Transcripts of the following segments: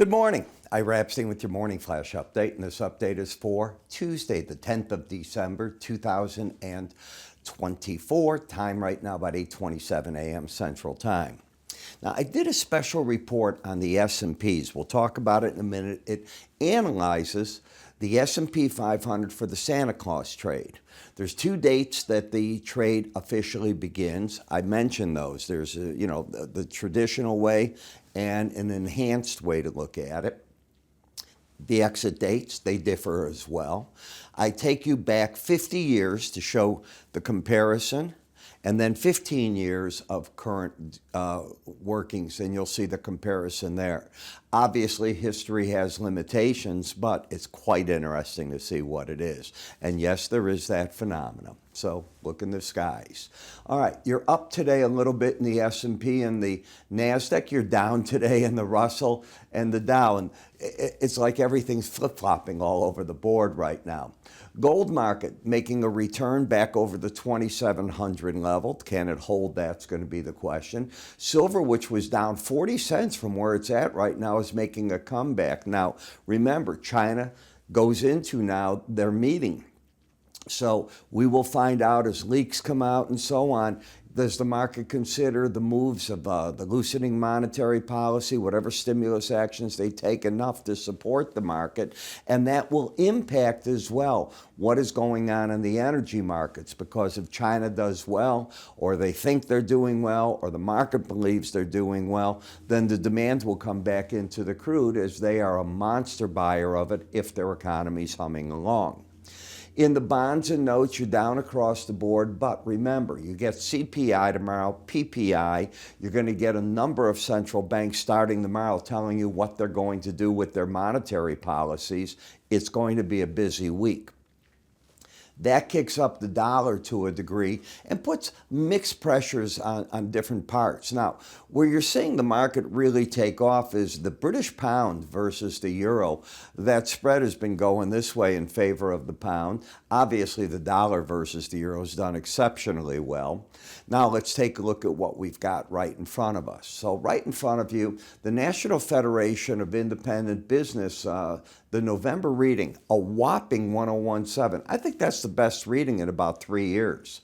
Good morning. Ira Epstein with your Morning Flash update, and this update is for Tuesday, the 10th of December, 2024. Time right now about 8:27 a.m. Central Time. Now, I did a special report on the S&Ps. We'll talk about it in a minute. It analyzes the S&P 500 for the Santa Claus trade. There's two dates that the trade officially begins. I mentioned those. There's the traditional way and an enhanced way to look at it. The exit dates, they differ as well. I take you back 50 years to show the comparison, and then 15 years of current workings, and you'll see the comparison there. Obviously, history has limitations, but it's quite interesting to see what it is. And yes, there is that phenomenon. So look in the skies. All right, you're up today a little bit in the S&P and the NASDAQ. You're down today in the Russell and the Dow. And it's like everything's flip-flopping all over the board right now. Gold market making a return back over the 2,700 level. Can it hold? That's going to be the question. Silver, which was down 40 cents from where it's at right now, is making a comeback. Now, remember, China goes into now their meeting. So we will find out as leaks come out and so on. Does the market consider the moves of the loosening monetary policy, whatever stimulus actions they take, enough to support the market? And that will impact as well what is going on in the energy markets, because if China does well, or they think they're doing well, or the market believes they're doing well, then the demand will come back into the crude, as they are a monster buyer of it if their economy's humming along. In the bonds and notes, you're down across the board, but remember, you get CPI tomorrow, PPI. You're going to get a number of central banks starting tomorrow telling you what they're going to do with their monetary policies. It's going to be a busy week. That kicks up the dollar to a degree and puts mixed pressures on different parts. Now, where you're seeing the market really take off is the British pound versus the euro. That spread has been going this way in favor of the pound. Obviously, the dollar versus the euro has done exceptionally well. Now, let's take a look at what we've got right in front of us. So right in front of you, the National Federation of Independent Business, the November reading, a whopping 101.7. I think that's the best reading in about 3 years,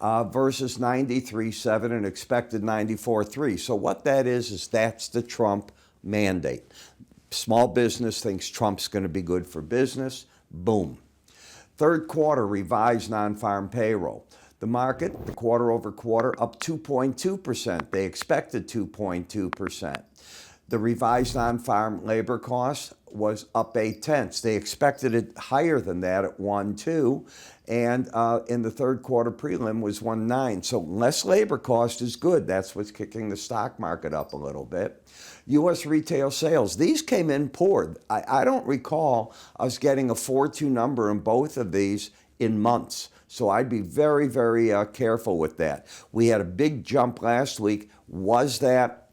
versus 93.7 and expected 94.3. So what that is that's the Trump mandate. Small business thinks Trump's going to be good for business. Boom. Third quarter revised non-farm payroll. The market, the quarter over quarter, up 2.2%. They expected 2.2%. The revised non-farm labor cost was up 0.8. They expected it higher than that at 1.2, and in the third quarter prelim was 1.9. So less labor cost is good. That's what's kicking the stock market up a little bit. U.S. retail sales, these came in poor. I don't recall us getting a 4.2 number in both of these in months. So I'd be very, very careful with that. We had a big jump last week. Was that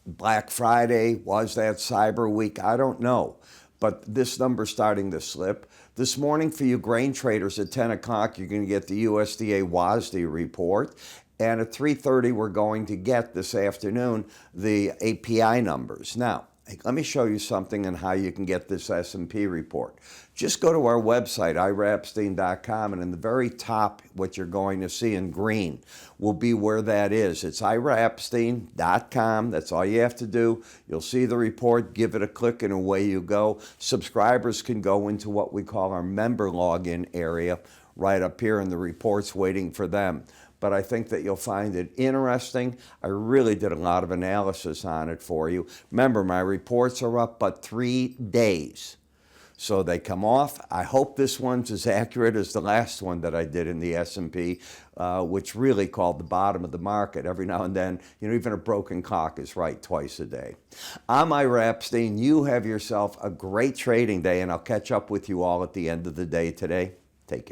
Black Friday? Was that Cyber Week? I don't know. But this number's starting to slip. This morning for you grain traders at 10 o'clock, you're going to get the USDA WASDE report. And at 3:30, we're going to get this afternoon the API numbers. Now, let me show you something on how you can get this S&P report. Just go to our website, iraepstein.com, and in the very top, what you're going to see in green will be where that is. It's iraepstein.com. That's all you have to do. You'll see the report, give it a click, and away you go. Subscribers can go into what we call our member login area right up here, and the report's waiting for them. But I think that you'll find it interesting. I really did a lot of analysis on it for you. Remember, my reports are up but 3 days. So they come off. I hope this one's as accurate as the last one that I did in the S&P, which really called the bottom of the market. Every now and then, even a broken clock is right twice a day. I'm Ira Epstein. You have yourself a great trading day, and I'll catch up with you all at the end of the day today. Take care.